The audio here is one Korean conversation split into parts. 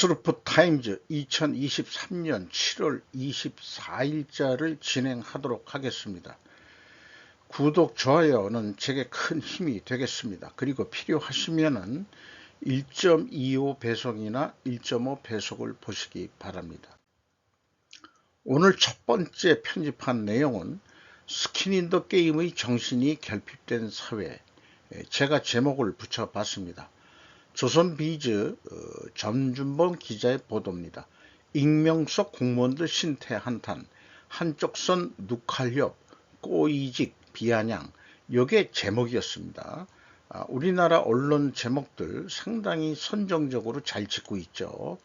엑스루프 타임즈 2023년 7월 24일자를 진행하도록 하겠습니다. 구독, 좋아요는 제게 큰 힘이 되겠습니다. 그리고 필요하시면은 1.25 배속이나 1.5 배속을 보시기 바랍니다. 오늘 첫 번째 편집한 내용은 스킨 인 더 게임의 정신이 결핍된 사회, 제가 제목을 붙여봤습니다. 조선비즈 전준범 기자의 보도입니다. 익명 속 공무원들 신태 한탄, 한쪽 선 누칼협, 꼬이직, 비아냥, 요게 제목이었습니다. 우리나라 언론 제목들 상당히 선정적으로 잘 짓고 있죠.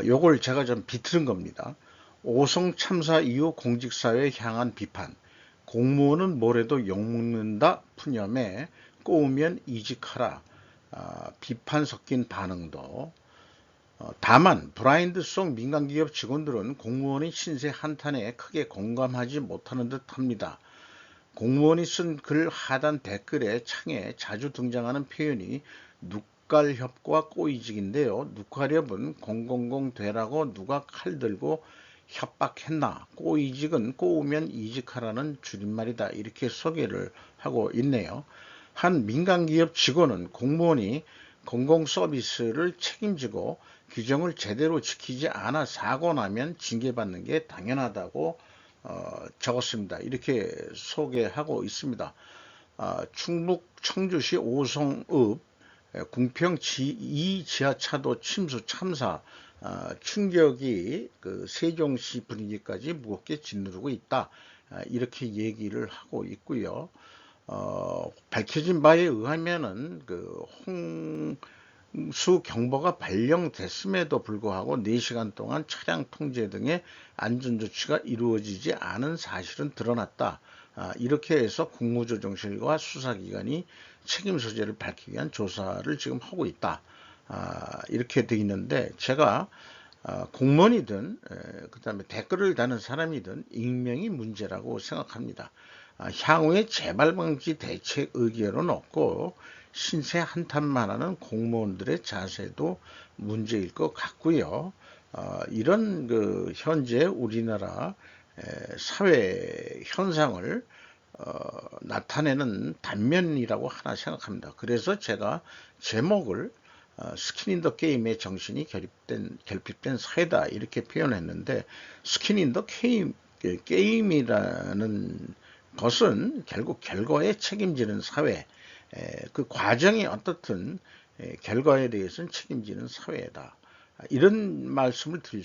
요걸 제가 좀 비틀은 겁니다. 오송 참사 이후 공직사회에 향한 비판, 공무원은 뭐래도 욕먹는다 푸념에 꼬우면 이직하라, 비판 섞인 반응도. 다만 브라인드 속 민간기업 직원들은 공무원의 신세 한탄에 크게 공감하지 못하는 듯 합니다. 공무원이 쓴 글 하단 댓글에 창에 자주 등장하는 표현이 누깔협과 꼬이직인데요. 누칼협은 000 되라고 누가 칼 들고 협박했나, 꼬이직은 꼬우면 이직하라는 줄임말이다, 이렇게 소개를 하고 있네요. 한 민간기업 직원은 공무원이 공공서비스를 책임지고 규정을 제대로 지키지 않아 사고 나면 징계받는 게 당연하다고 적었습니다. 이렇게 소개하고 있습니다. 충북 청주시 오송읍 궁평 2 지하차도 침수 참사 충격이 그 세종시 분위기까지 무겁게 짓누르고 있다, 이렇게 얘기를 하고 있고요. 밝혀진 바에 의하면은 그 홍수 경보가 발령됐음에도 불구하고 4시간 동안 차량 통제 등의 안전조치가 이루어지지 않은 사실은 드러났다. 이렇게 해서 국무조정실과 수사기관이 책임 소재를 밝히기 위한 조사를 지금 하고 있다. 이렇게 되어 있는데, 제가 공무원이든 그 다음에 댓글을 다는 사람이든 익명이 문제라고 생각합니다. 향후에 재발방지 대책 의견은 없고 신세 한탄만 하는 공무원들의 자세도 문제일 것 같고요. 이런 그 현재 우리나라 사회 현상을 나타내는 단면이라고 하나 생각합니다. 그래서 제가 제목을 스킨 인 더 게임의 정신이 결핍된 사회다, 이렇게 표현했는데, 스킨 인 더 게임이라는 것은 결국 결과에 책임지는 사회, 그 과정이 어떻든 결과에 대해서는 책임지는 사회다, 이런 말씀을 드릴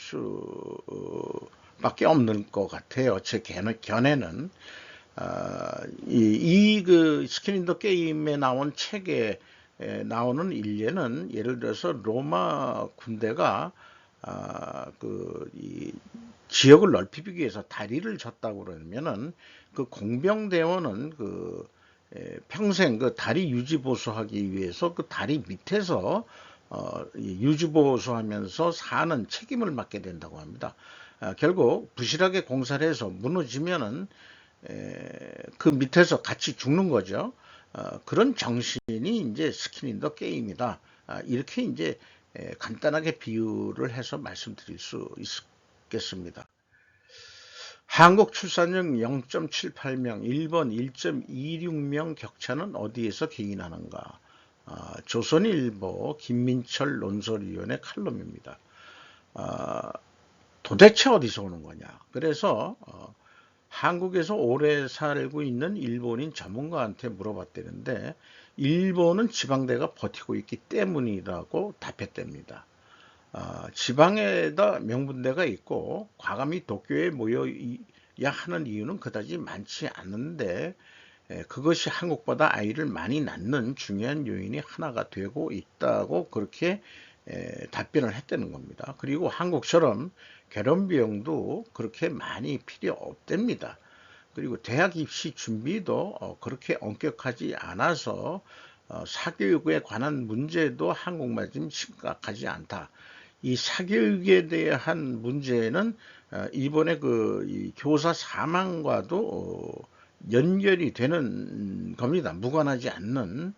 수밖에 없는 것 같아요. 제 견해는. 그 스킨 인 더 게임에 나온 책에 나오는 일례는, 예를 들어서 로마 군대가 이 지역을 넓히기 위해서 다리를 졌다고 그러면은 그 공병대원은 평생 그 다리 유지 보수하기 위해서 그 다리 밑에서 유지 보수하면서 사는 책임을 맡게 된다고 합니다. 결국 부실하게 공사를 해서 무너지면은 그 밑에서 같이 죽는 거죠. 그런 정신이 이제 스킨 인 더 게임이다. 이렇게 이제 간단하게 비유를 해서 말씀드릴 수 있겠습니다. 한국 출산율 0.78명, 일본 1.26명 격차는 어디에서 기인하는가? 조선일보 김민철 논설위원의 칼럼입니다. 도대체 어디서 오는 거냐? 그래서 한국에서 오래 살고 있는 일본인 전문가한테 물어봤다는데, 일본은 지방대가 버티고 있기 때문이라고 답했답니다. 지방에다 명분대가 있고 과감히 도쿄에 모여야 하는 이유는 그다지 많지 않은데, 그것이 한국보다 아이를 많이 낳는 중요한 요인이 하나가 되고 있다고 그렇게 답변을 했다는 겁니다. 그리고 한국처럼 결혼 비용도 그렇게 많이 필요 없답니다. 그리고 대학 입시 준비도 그렇게 엄격하지 않아서 사교육에 관한 문제도 한국만큼 심각하지 않다. 이 사교육에 대한 문제는 이번에 이 교사 사망과도 연결이 되는 겁니다. 무관하지 않는.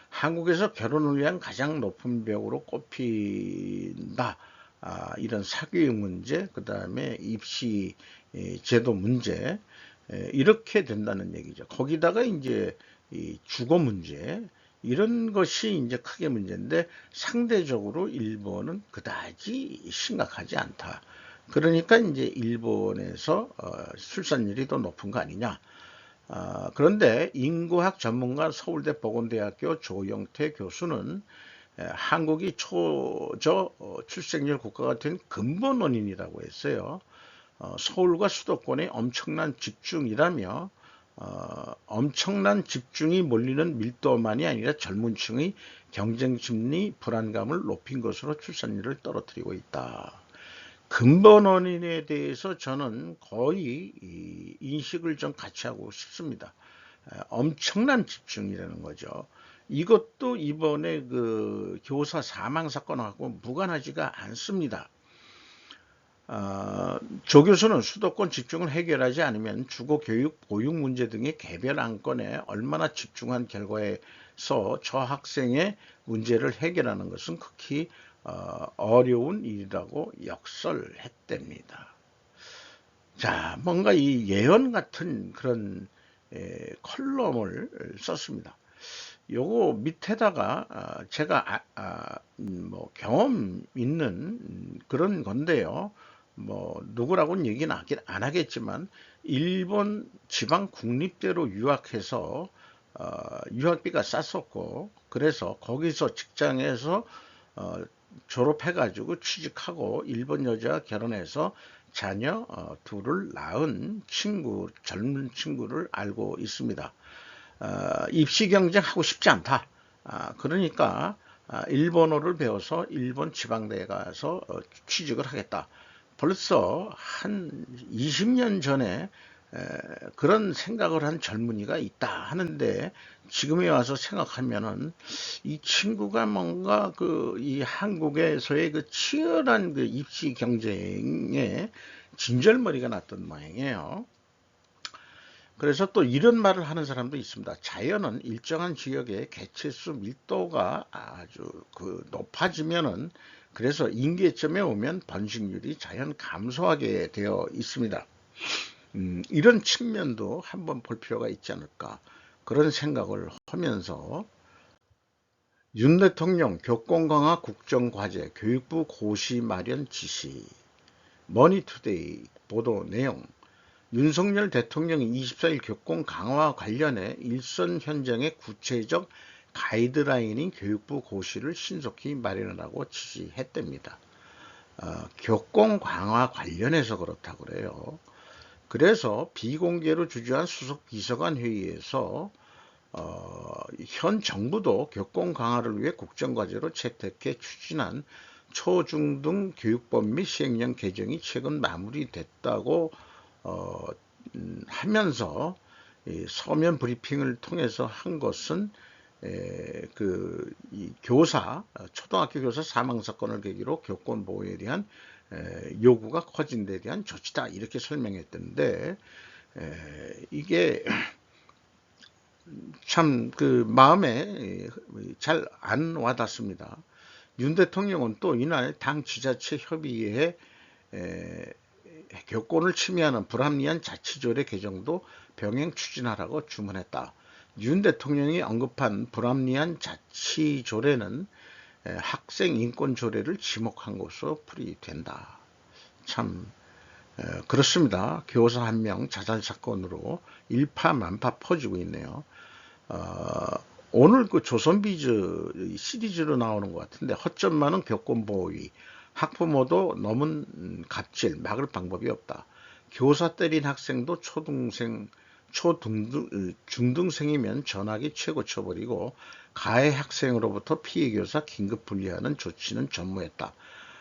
한국에서 결혼을 위한 가장 높은 벽으로 꼽힌다. 이런 사교육 문제, 그 다음에 입시 제도 문제, 이렇게 된다는 얘기죠. 거기다가 이제 이 주거 문제, 이런 것이 이제 크게 문제인데 상대적으로 일본은 그다지 심각하지 않다. 그러니까 이제 일본에서 출산율이 더 높은 거 아니냐. 그런데 인구학 전문가 서울대 보건대학교 조영태 교수는 한국이 초저 출생률 국가가 된 근본 원인이라고 했어요. 서울과 수도권의 엄청난 집중이라며 엄청난 집중이 몰리는 밀도만이 아니라 젊은 층의 경쟁 심리 불안감을 높인 것으로 출산율을 떨어뜨리고 있다. 근본 원인에 대해서 저는 거의 인식을 좀 같이 하고 싶습니다. 엄청난 집중이라는 거죠. 이것도 이번에 그 교사 사망 사건하고 무관하지가 않습니다. 조 교수는 수도권 집중을 해결하지 않으면 주거 교육, 보육 문제 등의 개별 안건에 얼마나 집중한 결과에서 저 학생의 문제를 해결하는 것은 극히 어려운 일이라고 역설했답니다. 자, 뭔가 이 예언 같은 그런 컬럼을 썼습니다. 요거 밑에다가 제가 뭐 경험 있는 그런 건데요. 뭐 누구라고는 얘기는 안 하겠지만 일본 지방 국립대로 유학해서 유학비가 쌌었고 그래서 거기서 직장에서 졸업해가지고 취직하고 일본 여자와 결혼해서 자녀 둘을 낳은 친구, 젊은 친구를 알고 있습니다. 입시 경쟁하고 싶지 않다. 그러니까 일본어를 배워서 일본 지방대에 가서 취직을 하겠다. 벌써 한 20년 전에 그런 생각을 한 젊은이가 있다 하는데 지금에 와서 생각하면은 이 친구가 뭔가 이 한국에서의 그 치열한 그 입시 경쟁에 진절머리가 났던 모양이에요. 그래서 또 이런 말을 하는 사람도 있습니다. 자연은 일정한 지역의 개체수 밀도가 아주 높아지면은 그래서 임계점에 오면 번식률이 자연 감소하게 되어 있습니다. 이런 측면도 한번 볼 필요가 있지 않을까 그런 생각을 하면서 윤 대통령 교권 강화 국정과제 교육부 고시 마련 지시 머니투데이 보도 내용 윤석열 대통령이 24일 교권 강화 관련해 일선 현장의 구체적 가이드라인인 교육부 고시를 신속히 마련하라고 지시했답니다. 교권 강화 관련해서 그렇다고 그래요. 그래서 비공개로 주재한 수석 비서관 회의에서 현 정부도 교권 강화를 위해 국정과제로 채택해 추진한 초중등 교육법 및 시행령 개정이 최근 마무리됐다고 하면서 서면 브리핑을 통해서 한 것은 이 초등학교 교사 사망 사건을 계기로 교권 보호에 대한 요구가 커진 데 대한 조치다 이렇게 설명했던데 이게 참 마음에 잘 안 와닿습니다. 윤 대통령은 또 이날 당 지자체 협의회에 교권을 침해하는 불합리한 자치조례 개정도 병행 추진하라고 주문했다. 윤 대통령이 언급한 불합리한 자치조례는 학생 인권 조례를 지목한 것으로 풀이된다. 참 그렇습니다. 교사 한 명 자살 사건으로 일파만파 퍼지고 있네요. 오늘 그 조선비즈 시리즈로 나오는 것 같은데 허점 많은 교권 보호위 학부모도 넘은 갑질 막을 방법이 없다. 교사 때린 학생도 중등생이면 전학이 최고 처벌이고 가해 학생으로부터 피해 교사 긴급 분리하는 조치는 전무했다.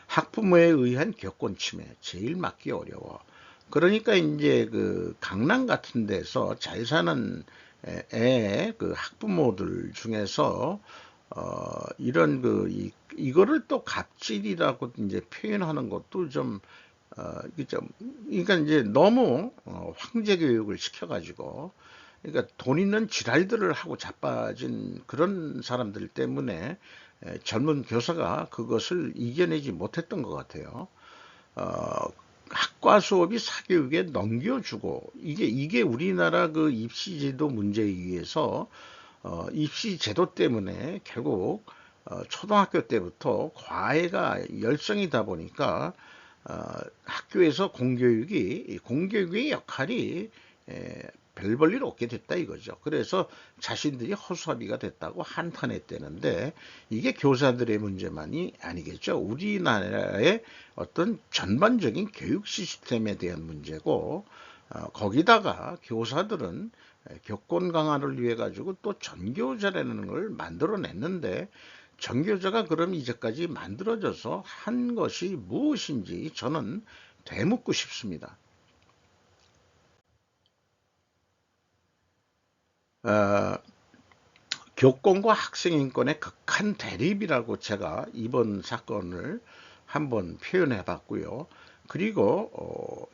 학부모에 의한 교권 침해 제일 막기 어려워. 그러니까 이제 강남 같은 데서 잘 사는 학부모들 중에서 이런 이거를 또 갑질이라고 이제 표현하는 것도 그러니까 이제 너무 황제 교육을 시켜가지고 그러니까 돈 있는 지랄들을 하고 자빠진 그런 사람들 때문에 젊은 교사가 그것을 이겨내지 못했던 것 같아요. 어, 학과 수업이 사교육에 넘겨주고 이게 우리나라 그 입시제도 문제에 의해서 입시제도 때문에 결국 초등학교 때부터 과외가 열성이다 보니까 학교에서 공교육의 역할이 에, 별 볼일 없게 됐다 이거죠. 그래서 자신들이 허수아비가 됐다고 한탄했대는데 이게 교사들의 문제만이 아니겠죠. 우리나라의 어떤 전반적인 교육 시스템에 대한 문제고 거기다가 교사들은 교권 강화를 위해 가지고 또 전교조라는 걸 만들어냈는데 전교조가 그럼 이제까지 만들어져서 한 것이 무엇인지 저는 되묻고 싶습니다. 어, 교권과 학생인권의 극한 대립이라고 제가 이번 사건을 한번 표현해 봤고요. 그리고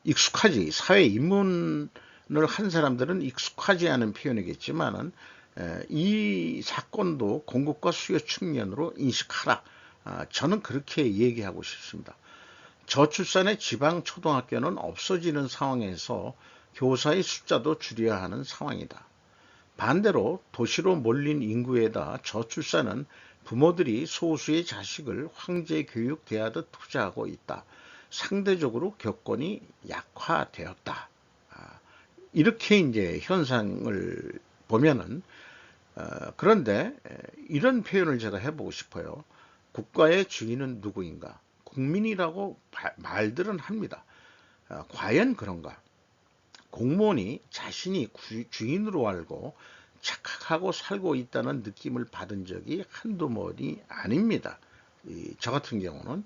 익숙하지 사회 입문을 한 사람들은 익숙하지 않은 표현이겠지만은 이 사건도 공급과 수요 측면으로 인식하라. 저는 그렇게 얘기하고 싶습니다. 저출산의 지방 초등학교는 없어지는 상황에서 교사의 숫자도 줄여야 하는 상황이다. 반대로 도시로 몰린 인구에다 저출산은 부모들이 소수의 자식을 황제 교육 대하듯 투자하고 있다. 상대적으로 교권이 약화되었다. 이렇게 이제 현상을 보면은 그런데 이런 표현을 제가 해보고 싶어요. 국가의 주인은 누구인가? 국민이라고 말들은 합니다. 과연 그런가? 공무원이 자신이 주인으로 알고 착각하고 살고 있다는 느낌을 받은 적이 한두 번이 아닙니다. 저 같은 경우는.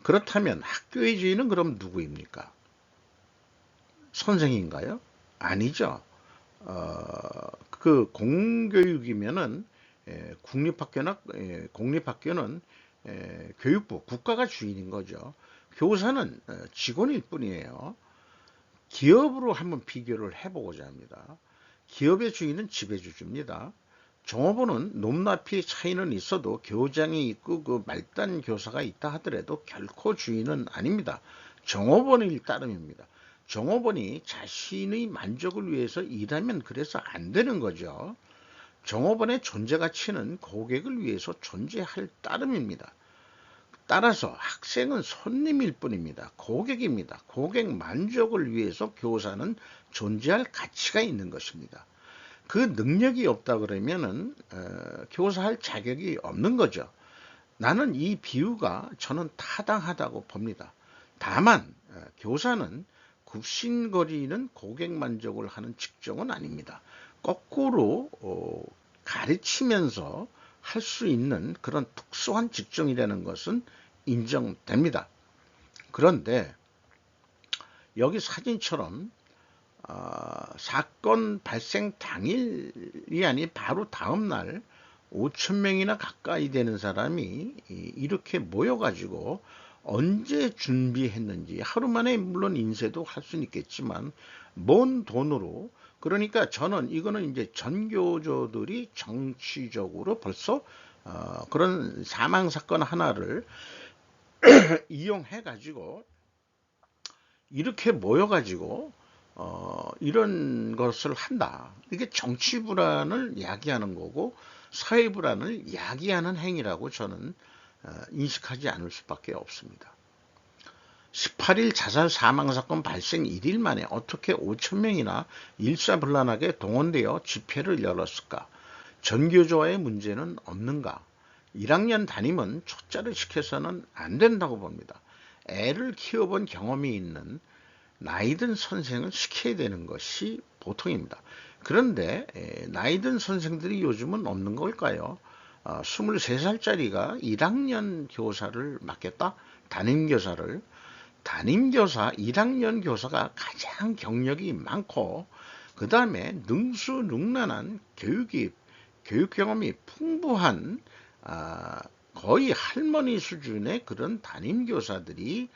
그렇다면 학교의 주인은 그럼 누구입니까? 선생인가요? 아니죠. 그 공교육이면은 국립학교나 공립학교는 교육부, 국가가 주인인 거죠. 교사는 직원일 뿐이에요. 기업으로 한번 비교를 해보고자 합니다. 기업의 주인은 지배주주입니다. 종업원은 높낮이 차이는 있어도 교장이 있고 그 말단 교사가 있다 하더라도 결코 주인은 아닙니다. 종업원일 따름입니다. 종업원이 자신의 만족을 위해서 일하면 그래서 안 되는 거죠. 종업원의 존재 가치는 고객을 위해서 존재할 따름입니다. 따라서 학생은 손님일 뿐입니다. 고객입니다. 고객 만족을 위해서 교사는 존재할 가치가 있는 것입니다. 그 능력이 없다 그러면은 교사할 자격이 없는 거죠. 나는 이 비유가 저는 타당하다고 봅니다. 다만 교사는 굽신거리는 고객 만족을 하는 직종은 아닙니다. 거꾸로 가르치면서 할 수 있는 그런 특수한 직종이라는 것은 인정됩니다. 그런데 여기 사진처럼 사건 발생 당일이 아닌 바로 다음 날 5천 명이나 가까이 되는 사람이 이렇게 모여가지고 언제 준비했는지 하루 만에 물론 인쇄도 할 수는 있겠지만 먼 돈으로 그러니까 저는 이거는 이제 전교조들이 정치적으로 벌써 그런 사망 사건 하나를 이용해 가지고 이렇게 모여 가지고 이런 것을 한다. 이게 정치 불안을 야기하는 거고 사회 불안을 야기하는 행위라고 저는 인식하지 않을 수밖에 없습니다. 18일 자살 사망 사건 발생 1일 만에 어떻게 5천 명이나 일사불란하게 동원되어 집회를 열었을까? 전교조와의 문제는 없는가? 1학년 담임은 초짜를 시켜서는 안 된다고 봅니다. 애를 키워본 경험이 있는 나이든 선생을 시켜야 되는 것이 보통입니다. 그런데 나이든 선생들이 요즘은 없는 걸까요? 23살짜리가 1학년 교사를 맡겠다? 담임교사 1학년 교사가 가장 경력이 많고 그 다음에 능수능란한 교육 경험이 풍부한 거의 할머니 수준의 그런 담임교사들이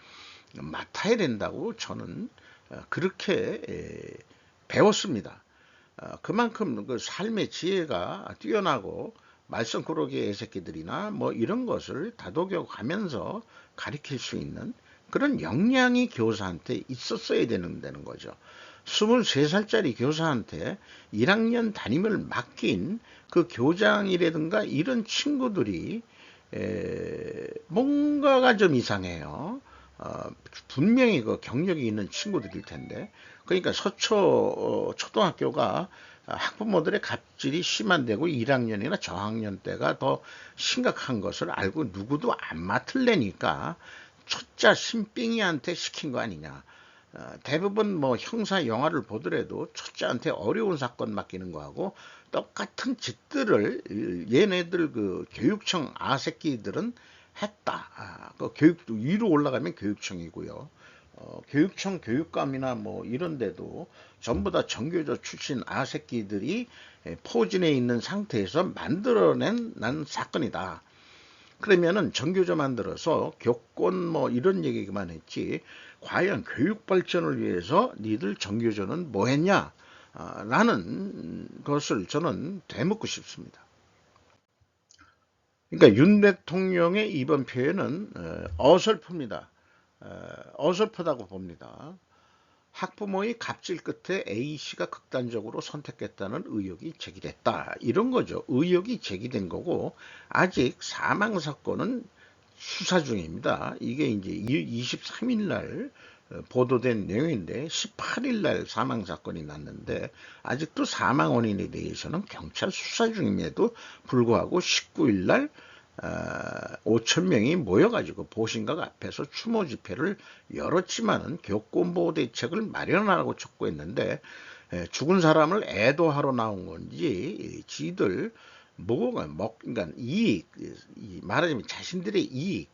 맡아야 된다고 저는 그렇게 배웠습니다. 그만큼 그 삶의 지혜가 뛰어나고 말썽꾸러기 애새끼들이나 뭐 이런 것을 다독여 가면서 가르칠 수 있는 그런 역량이 교사한테 있었어야 되는 거죠. 23살짜리 교사한테 1학년 담임을 맡긴 그 교장이라든가 이런 친구들이 뭔가가 좀 이상해요. 분명히 그 경력이 있는 친구들일 텐데, 그러니까 초등학교가 학부모들의 갑질이 심한데고 1학년이나 저학년 때가 더 심각한 것을 알고 누구도 안 맡을래니까 초짜 신빙이한테 시킨 거 아니냐. 대부분 뭐 형사 영화를 보더라도 초짜한테 어려운 사건 맡기는 거하고 똑같은 짓들을 얘네들 그 교육청 아새끼들은 했다. 그 교육도 위로 올라가면 교육청이고요. 교육청 교육감이나 뭐 이런 데도 전부 다 정교조 출신 아새끼들이 포진해 있는 상태에서 만들어낸 난 사건이다. 그러면은 정교조 만들어서 교권 뭐 이런 얘기만 했지 과연 교육 발전을 위해서 니들 정교조는 뭐 했냐? 라는 것을 저는 되묻고 싶습니다. 그러니까 윤 대통령의 이번 표현은 어설픕니다. 어설프다고 봅니다. 학부모의 갑질 끝에 A씨가 극단적으로 선택했다는 의혹이 제기됐다. 이런 거죠. 의혹이 제기된 거고 아직 사망 사건은 수사 중입니다. 이게 이제 23일 날 보도된 내용인데 18일 날 사망 사건이 났는데 아직도 사망 원인에 대해서는 경찰 수사 중임에도 불구하고 19일 날 5천 명이 모여가지고 보신각 앞에서 추모 집회를 열었지만은 교권보호 대책을 마련하라고 촉구했는데 죽은 사람을 애도하러 나온 건지 지들 뭐가 그러니까 이익 말하자면 자신들의 이익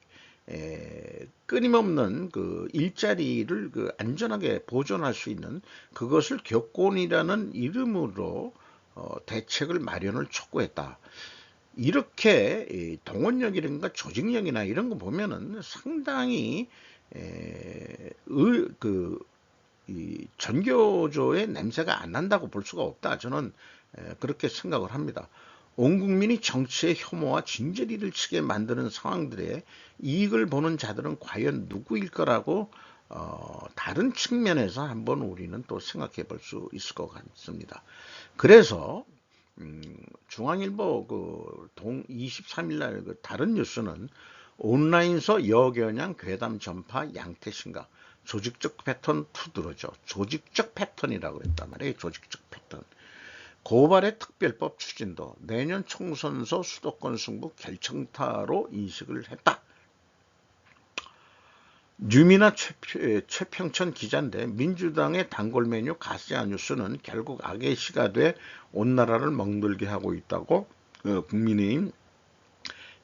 끊임없는 그 일자리를 그 안전하게 보존할 수 있는 그것을 교권이라는 이름으로 대책을 마련을 촉구했다. 이렇게 동원력이라든가 조직력이나 이런 거 보면은 상당히 이 전교조의 냄새가 안 난다고 볼 수가 없다. 저는 그렇게 생각을 합니다. 온 국민이 정치의 혐오와 진저리를 치게 만드는 상황들에 이익을 보는 자들은 과연 누구일 거라고 다른 측면에서 한번 우리는 또 생각해 볼 수 있을 것 같습니다. 그래서 중앙일보 그 23일 날 그 다른 뉴스는 온라인서 여겨냥 괴담 전파 양태신가 조직적 패턴 투드러죠. 조직적 패턴이라고 그랬단 말이에요. 조직적 패턴. 고발의 특별법 추진도 내년 총선서 수도권 승부 결정타로 인식을 했다. 뉴미나 최평천 기자인데 민주당의 단골 메뉴 가짜 뉴스는 결국 악의 시가 돼 온 나라를 멍들게 하고 있다고 국민의힘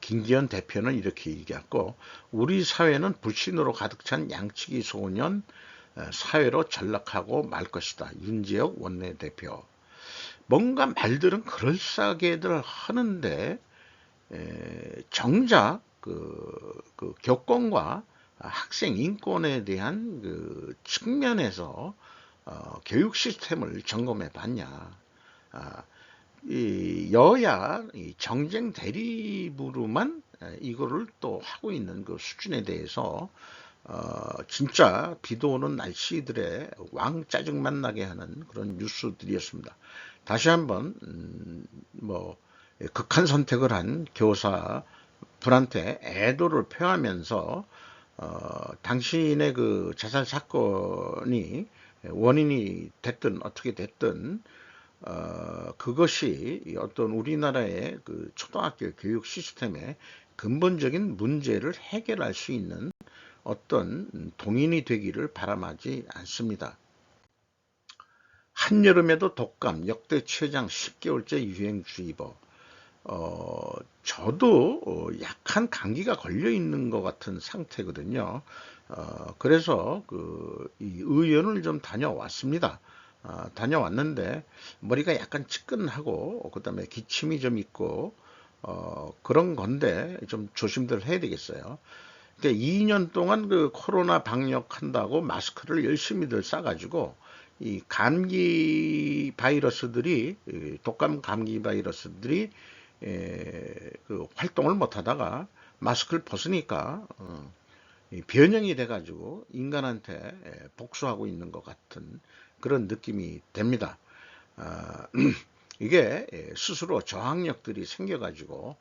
김기현 대표는 이렇게 얘기했고 우리 사회는 불신으로 가득 찬 양치기 소년 사회로 전락하고 말 것이다. 윤재혁 원내대표. 뭔가 말들은 그럴싸하게들 하는데 정작 그 교권과 학생 인권에 대한 그 측면에서 교육 시스템을 점검해 봤냐. 이 여야 정쟁 대립으로만 이거를 또 하고 있는 그 수준에 대해서 진짜 비도 오는 날씨들의 왕 짜증만 나게 하는 그런 뉴스들이었습니다. 다시 한번 뭐 극한 선택을 한 교사분한테 애도를 표하면서 당신의 그 자살 사건이 원인이 됐든 어떻게 됐든 그것이 어떤 우리나라의 그 초등학교 교육 시스템의 근본적인 문제를 해결할 수 있는 어떤 동인이 되기를 바람하지 않습니다. 한여름에도 독감, 역대 최장 10개월째 유행주의보. 저도 약한 감기가 걸려 있는 것 같은 상태거든요. 그래서 이 의원을 좀 다녀왔습니다. 다녀왔는데 머리가 약간 찌끈하고 그다음에 기침이 좀 있고 그런 건데 좀 조심들 해야 되겠어요. 그러니까 2년 동안 그 코로나 방역한다고 마스크를 열심히들 싸가지고 이 감기 바이러스들이 독감 감기 바이러스들이 그 활동을 못하다가 마스크를 벗으니까 변형이 돼가지고 인간한테 복수하고 있는 것 같은 그런 느낌이 됩니다. 아, 이게 스스로 저항력들이 생겨가지고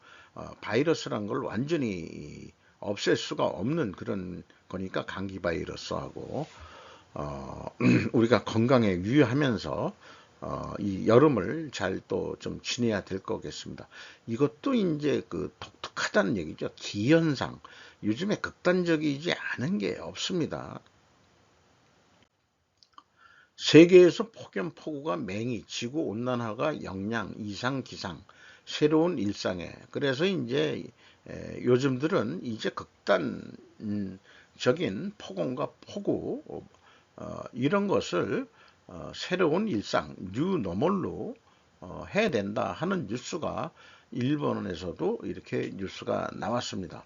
바이러스란 걸 완전히 없앨 수가 없는 그런 거니까 감기 바이러스하고 우리가 건강에 유의하면서 이 여름을 잘 또 좀 지내야 될 거겠습니다. 이것도 이제 그 독특하다는 얘기죠. 기현상. 요즘에 극단적이지 않은 게 없습니다. 세계에서 폭염폭우가 맹위, 지구온난화가 영양, 이상, 기상, 새로운 일상에. 그래서 이제 요즘들은 이제 극단적인 폭염과 폭우 이런 것을 새로운 일상, 뉴노멀로 해야 된다 하는 뉴스가 일본에서도 이렇게 뉴스가 나왔습니다.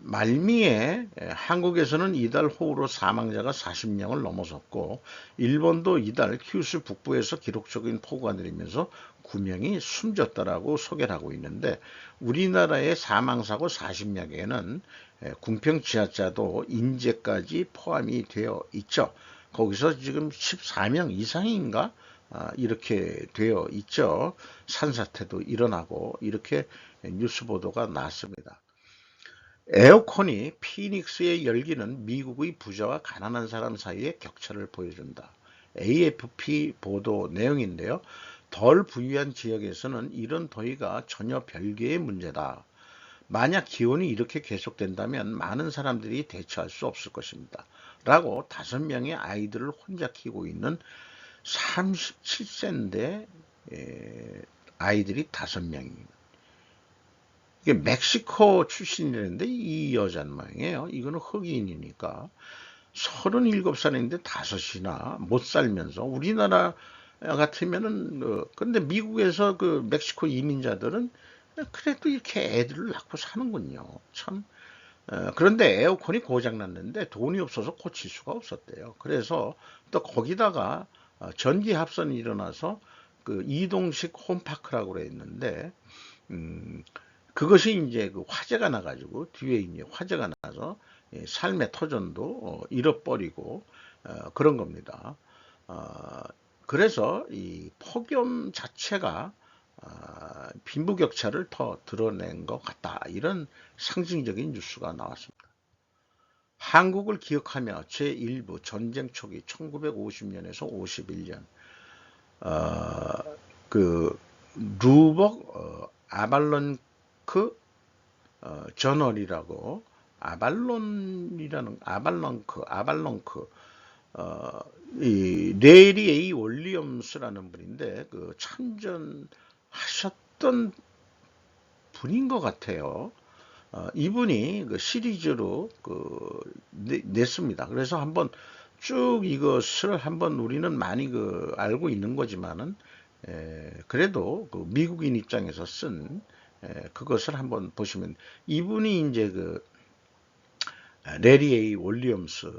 말미에 한국에서는 이달 호우로 사망자가 40명을 넘어섰고 일본도 이달 큐슈 북부에서 기록적인 폭우가 내리면서 9명이 숨졌다라고 소개를 하고 있는데 우리나라의 사망사고 40명에는 궁평 지하자도 인재까지 포함이 되어 있죠. 거기서 지금 14명 이상인가 이렇게 되어 있죠. 산사태도 일어나고 이렇게 뉴스 보도가 났습니다. 에어컨이 피닉스의 열기는 미국의 부자와 가난한 사람 사이의 격차를 보여준다. AFP 보도 내용인데요. 덜 부유한 지역에서는 이런 더위가 전혀 별개의 문제다. 만약 기온이 이렇게 계속된다면 많은 사람들이 대처할 수 없을 것입니다. 라고 5명의 아이들을 혼자 키우고 있는 37세인데 아이들이 5명입니다. 이게 멕시코 출신이라는데 이 여자는 말이에요. 이거는 흑인이니까 37살인데 5이나 못 살면서 우리나라 같으면은 근데 미국에서 그 멕시코 이민자들은 그래도 이렇게 애들을 낳고 사는군요. 참. 그런데 에어컨이 고장 났는데 돈이 없어서 고칠 수가 없었대요. 그래서 또 거기다가 전기 합선이 일어나서 그 이동식 홈파크라고 그랬는데 음, 그것이 이제 그 화재가 나가지고 뒤에 이제 화재가 나서 삶의 터전도 잃어버리고 그런 겁니다. 어, 그래서 이 폭염 자체가 빈부격차를 더 드러낸 것 같다. 이런 상징적인 뉴스가 나왔습니다. 한국을 기억하며 제1부 전쟁 초기 1950년에서 51년 그 루벅 아발런크 저널이라고 아발렁크 이 레리 A 윌리엄스라는 분인데 그 참전하셨던 분인 것 같아요. 이분이 그 시리즈로 냈습니다. 그래서 한번 쭉 이것을 한번 우리는 많이 그 알고 있는 거지만은 그래도 그 미국인 입장에서 쓴 그것을 한번 보시면 이분이 이제 그 레리 에이 윌리엄스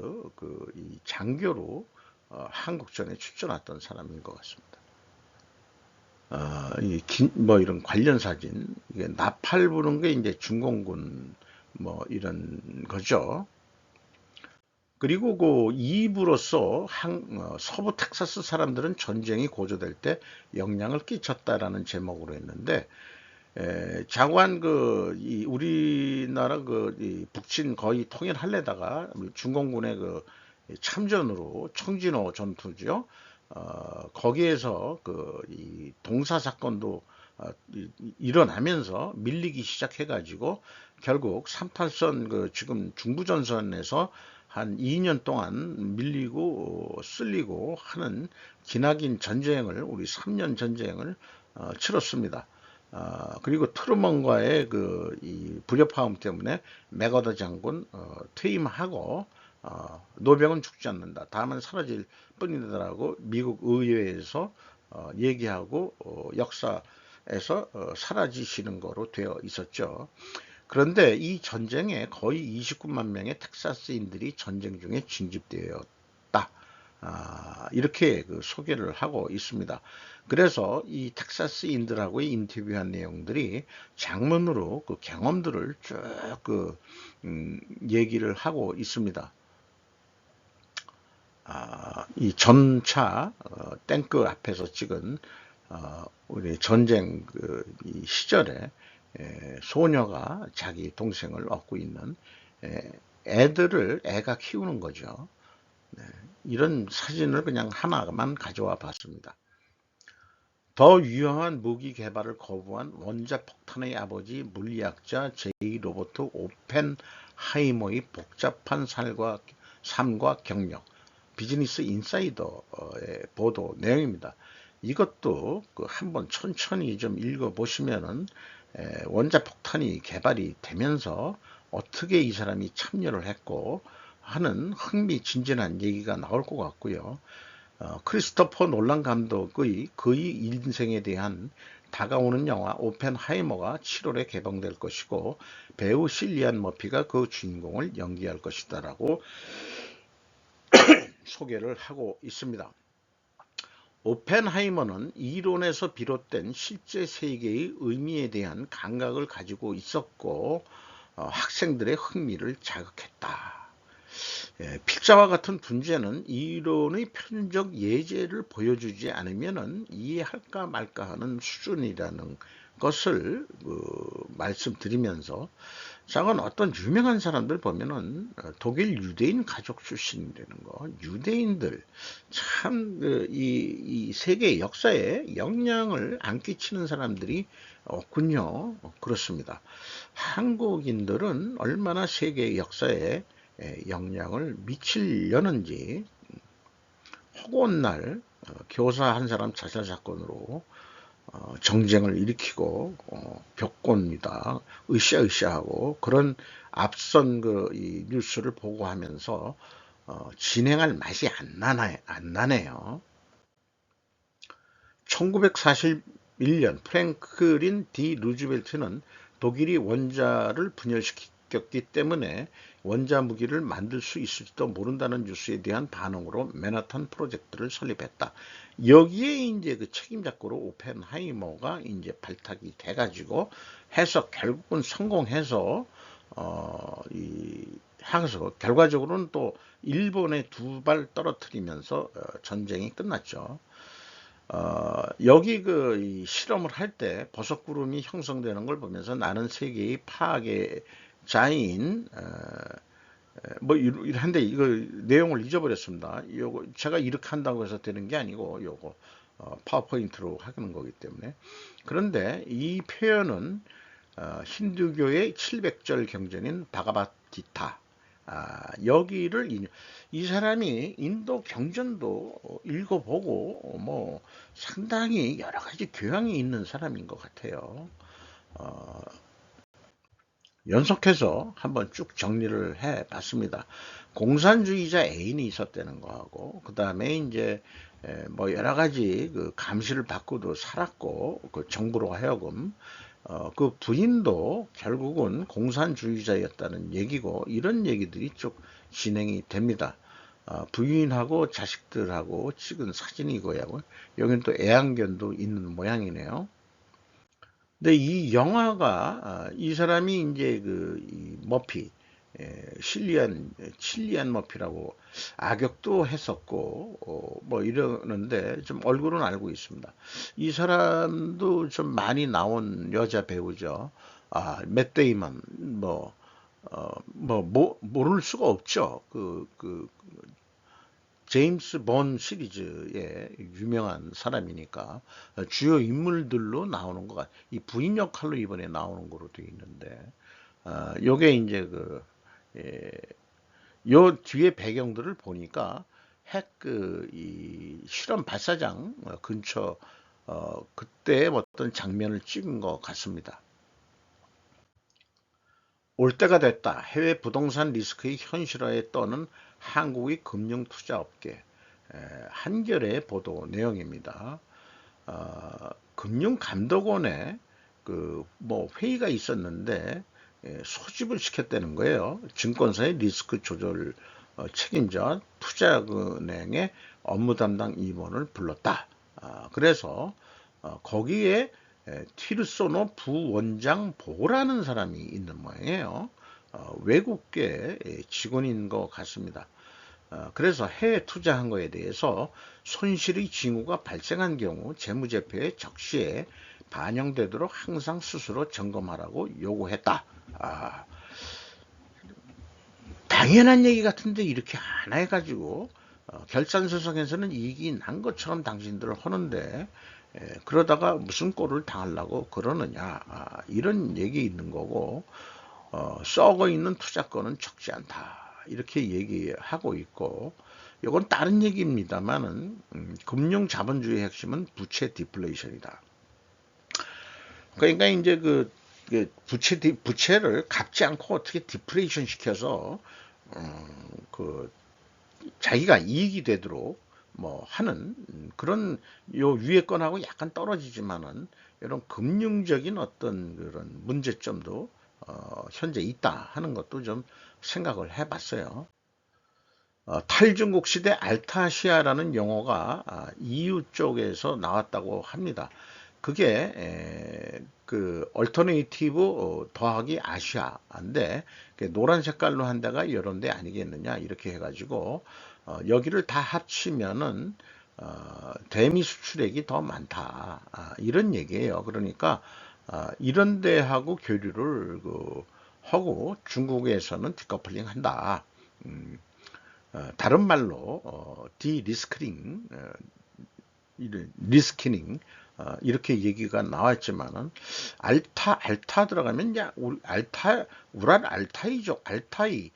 이 장교로 한국전에 출전했던 사람인 것 같습니다. 뭐 이런 관련 사진, 이게 나팔 부는 게 이제 중공군 뭐 이런 거죠. 그리고 그 2부로서 서부 텍사스 사람들은 전쟁이 고조될 때 영향을 끼쳤다라는 제목으로 했는데 자관 우리나라 북친 거의 통일하려다가 중공군의 그 참전으로 청진호 전투죠. 거기에서 이 동사 사건도 일어나면서 밀리기 시작해가지고 결국 38선 지금 중부전선에서 한 2년 동안 밀리고 쓸리고 하는 기나긴 전쟁을 우리 3년 전쟁을 치렀습니다. 그리고 트루먼과의 이 불협화음 때문에 맥어더 장군 퇴임하고 노병은 죽지 않는다. 다만 사라질 뿐이다라고 미국 의회에서 얘기하고 역사에서 사라지시는 거로 되어 있었죠. 그런데 이 전쟁에 거의 29만 명의 텍사스인들이 전쟁 중에 징집되었다. 이렇게 그 소개를 하고 있습니다. 그래서 이 텍사스인들하고의 인터뷰한 내용들이 장문으로 그 경험들을 쭉 얘기를 하고 있습니다. 이 전차 탱크 앞에서 찍은 우리 전쟁 이 시절에 소녀가 자기 동생을 얻고 있는 애가 키우는 거죠. 이런 사진을 그냥 하나만 가져와 봤습니다. 더 유용한 무기 개발을 거부한 원자폭탄의 아버지 물리학자 제이 로버트 오펜하이머의 복잡한 삶과 경력, 비즈니스 인사이더의 보도 내용입니다. 이것도 한번 천천히 좀 읽어보시면은 원자폭탄이 개발이 되면서 어떻게 이 사람이 참여를 했고 하는 흥미진진한 얘기가 나올 것 같고요. 크리스토퍼 놀란 감독의 그의 인생에 대한 다가오는 영화 오펜하이머가 7월에 개봉될 것이고 배우 실리안 머피가 그 주인공을 연기할 것이다라고 소개를 하고 있습니다. 오펜하이머는 이론에서 비롯된 실제 세계의 의미에 대한 감각을 가지고 있었고 학생들의 흥미를 자극했다. 필자와 같은 분재는 이론의 표준적 예제를 보여주지 않으면 이해할까 말까 하는 수준이라는 것을 말씀드리면서 작은 어떤 유명한 사람들 보면은 독일 유대인 가족 출신이라는 거, 유대인들 참 이 세계 역사에 영향을 안 끼치는 사람들이 없군요. 그렇습니다. 한국인들은 얼마나 세계 역사에 영향을 미치려는지 허구한 날 교사 한 사람 자살 사건으로 정쟁을 일으키고 벽곤이다 으쌰으쌰하고 그런 앞선 이 뉴스를 보고하면서 진행할 맛이 안 나네요. 1941년 프랭클린 디 루즈벨트는 독일이 원자를 분열시켰기 때문에 원자 무기를 만들 수 있을지도 모른다는 뉴스에 대한 반응으로 맨하탄 프로젝트를 설립했다. 여기에 이제 그 책임 작고로 오펜하이머가 이제 발탁이 돼가지고 해서 결국은 성공해서 하면서 결과적으로는 또 일본에 두 발 떨어뜨리면서 전쟁이 끝났죠. 여기 이 실험을 할 때 버섯구름이 형성되는 걸 보면서 나는 세계의 파괴자인 뭐 이런데 이거 내용을 잊어버렸습니다. 요거 제가 이렇게 한다고 해서 되는 게 아니고 요거 파워포인트로 하는 거기 때문에. 그런데 이 표현은 힌두교의 700절 경전인 바가바기타 여기를 이 사람이 인도 경전도 읽어보고 뭐 상당히 여러 가지 교양이 있는 사람인 것 같아요. 연속해서 한번 쭉 정리를 해 봤습니다. 공산주의자 애인이 있었다는 거하고 그 다음에 이제 뭐 여러 가지 그 감시를 받고도 살았고 그 정부로 하여금 그 부인도 결국은 공산주의자였다는 얘기고 이런 얘기들이 쭉 진행이 됩니다. 부인하고 자식들하고 찍은 사진이 이거야고 여기는 또 애완견도 있는 모양이네요. 근데 이 영화가 이 사람이 이제 이 머피 칠리안 머피라고 악역도 했었고 뭐 이러는데 좀 얼굴은 알고 있습니다. 이 사람도 좀 많이 나온 여자 배우죠. 맷 데이먼 모를 수가 없죠. 제임스 본 시리즈의 유명한 사람이니까 주요 인물들로 나오는 것 이 부인 역할로 이번에 나오는 거로 되어 있는데 요게 이제 요 뒤에 배경들을 보니까 이 실험 발사장 근처 그때 어떤 장면을 찍은 것 같습니다. 올 때가 됐다. 해외 부동산 리스크의 현실화에 떠는 한국의 금융투자업계 한겨레 보도 내용입니다. 금융감독원에 뭐 회의가 있었는데 소집을 시켰다는 거예요. 증권사의 리스크 조절 책임자 투자은행의 업무 담당 임원을 불렀다. 그래서 거기에 티르소노 부원장 보라는 사람이 있는 모양이에요. 외국계 직원인 것 같습니다. 그래서 해외 투자한 거에 대해서 손실의 징후가 발생한 경우 재무제표에 적시에 반영되도록 항상 스스로 점검하라고 요구했다. 당연한 얘기 같은데 이렇게 안 해가지고 결산서상에서는 이익이 난 것처럼 당신들을 하는데 그러다가 무슨 꼴을 당하려고 그러느냐, 이런 얘기 있는 거고, 썩어 있는 투자권은 적지 않다 이렇게 얘기하고 있고, 이건 다른 얘기입니다만은 금융 자본주의 핵심은 부채 디플레이션이다. 그러니까 이제 부채를 갚지 않고 어떻게 디플레이션 시켜서 그 자기가 이익이 되도록 뭐 하는 그런, 요 위에 건하고 약간 떨어지지만은 이런 금융적인 어떤 그런 문제점도 현재 있다 하는 것도 좀 생각을 해봤어요. 탈중국 시대 알타시아라는 용어가 EU 쪽에서 나왔다고 합니다. 그게 그 얼터네이티브 더하기 아시아인데 노란 색깔로 한 데가 이런 데 아니겠느냐 이렇게 해가지고 여기를 다 합치면은 대미 수출액이 더 많다, 이런 얘기예요. 그러니까 이런 데하고 교류를 하고 중국에서는 디커플링 한다. 다른 말로 디리스크링, 리스키닝, 이렇게 얘기가 나왔지만은 알타 들어가면 야 우랄 알타이족, 알타이,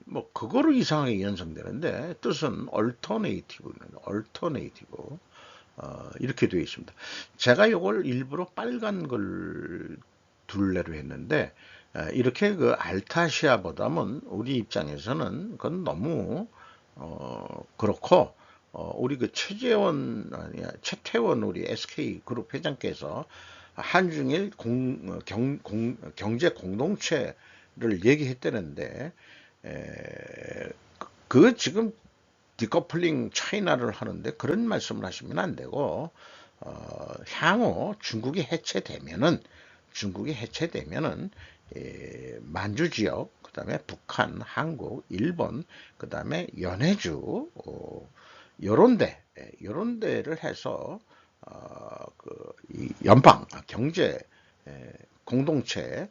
뭐 그거로 이상하게 연상되는데 뜻은 얼터네이티브 이렇게 되어 있습니다. 제가 이걸 일부러 빨간 걸 둘레로 했는데 이렇게 그 알타시아보다는 우리 입장에서는 그건 너무 그렇고, 우리 그 최태원 우리 SK 그룹 회장께서 한중일 경제 공동체를 얘기했다는데 그 지금 디커플링 차이나를 하는데 그런 말씀을 하시면 안 되고, 향후 중국이 해체되면은 만주 지역, 그다음에 북한, 한국, 일본, 그다음에 연해주, 요런 데를 해서 이 연방 경제 공동체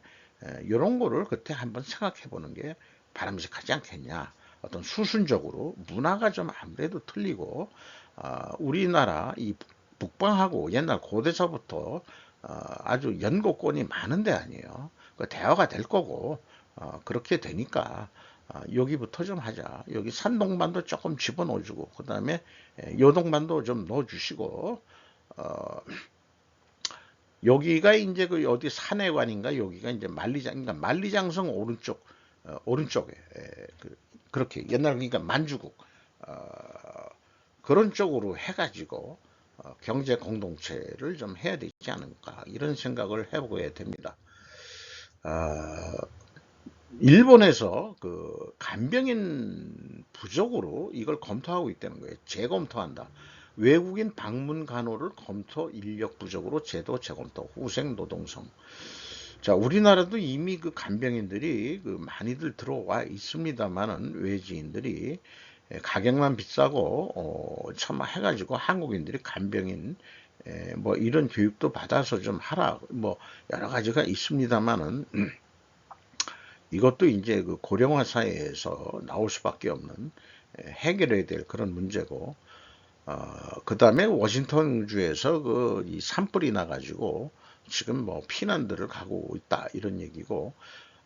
이런 거를 그때 한번 생각해 보는 게 바람직하지 않겠냐. 어떤 수순적으로 문화가 좀 아무래도 틀리고, 우리나라 이 북방하고 옛날 고대서부터 아주 연고권이 많은 데 아니에요. 그 대화가 될 거고, 그렇게 되니까 여기부터 좀 하자. 여기 산동반도 조금 집어넣어주고, 그 다음에 요동반도 좀 넣어주시고, 여기가 이제 그 어디 산해관인가, 여기가 이제 그러니까 만리장성 오른쪽에 그렇게 옛날, 그러니까 만주국 그런 쪽으로 해가지고 경제 공동체를 좀 해야 되지 않을까 이런 생각을 해보게 됩니다. 아, 일본에서 그 간병인 부족으로 이걸 검토하고 있다는 거예요. 재검토한다. 외국인 방문 간호를 검토, 인력 부족으로 제도 재검토, 후생 노동성. 자, 우리나라도 이미 그 간병인들이 그 많이들 들어와 있습니다만은 외지인들이 가격만 비싸고 참 해가지고 한국인들이 간병인 뭐 이런 교육도 받아서 좀 하라, 뭐 여러 가지가 있습니다만은 이것도 이제 그 고령화 사회에서 나올 수밖에 없는 해결해야 될 그런 문제고, 그 다음에 워싱턴주에서 그 이 산불이 나가지고 지금 뭐 피난들을 가고 있다 이런 얘기고,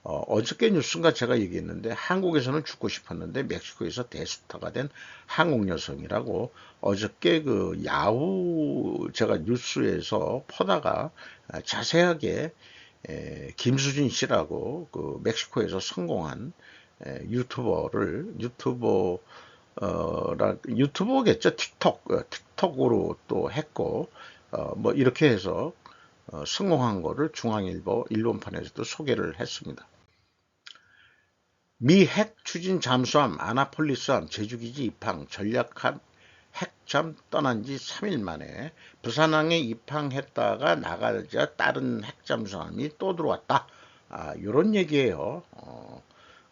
어저께 뉴스인가 제가 얘기했는데 한국에서는 죽고 싶었는데 멕시코에서 대스타가 된 한국 여성이라고 어저께 그 야후 제가 뉴스에서 퍼다가 자세하게 김수진 씨라고 그 멕시코에서 성공한 유튜버겠죠. 틱톡으로 또 했고, 뭐 이렇게 해서 성공한 거를 중앙일보 일본판에서도 소개를 했습니다. 미 핵 추진 잠수함 아나폴리스함 제주기지 입항 전략함 핵잠 떠난 지 3일 만에 부산항에 입항했다가 나가자 다른 핵잠수함이 또 들어왔다. 요런 얘기예요.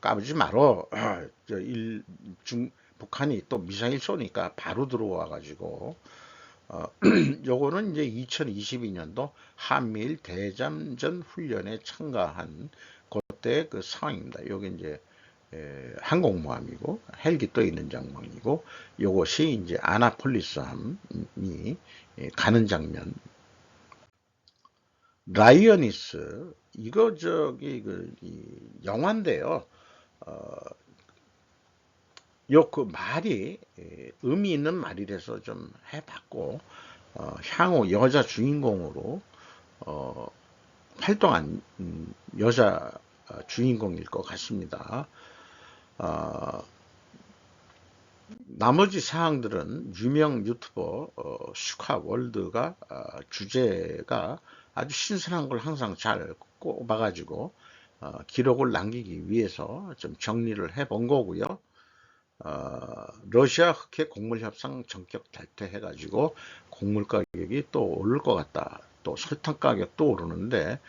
까부지 말어. 북한이 또 미사일 쏘니까 바로 들어와 가지고 요거는 이제 2022년도 한미일 대잠전 훈련에 참가한 그때 그 상황입니다. 요게 이제 항공모함이고 헬기 떠 있는 장면이고 요것이 이제 아나폴리스함이 가는 장면. 라이어니스 이거 저기 영화인데요. 요 그 말이 의미 있는 말이라서 좀 해봤고 향후 여자 주인공으로 활동한 여자 주인공일 것 같습니다. 나머지 사항들은 유명 유튜버 슈카월드가 주제가 아주 신선한 걸 항상 잘 꼽아가지고 기록을 남기기 위해서 좀 정리를 해본 거고요. 러시아 흑해 곡물 협상 전격 탈퇴해 가지고 곡물 가격이 또 오를 것 같다. 또 설탕 가격도 오르는데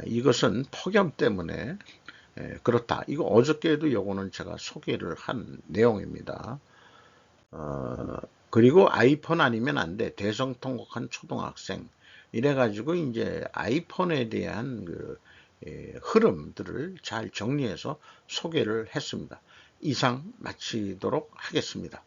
이것은 폭염 때문에 그렇다. 이거 어저께도 요거는 제가 소개를 한 내용입니다. 그리고 아이폰 아니면 안 돼. 대성통곡한 초등학생. 이래가지고 이제 아이폰에 대한 흐름들을 잘 정리해서 소개를 했습니다. 이상 마치도록 하겠습니다.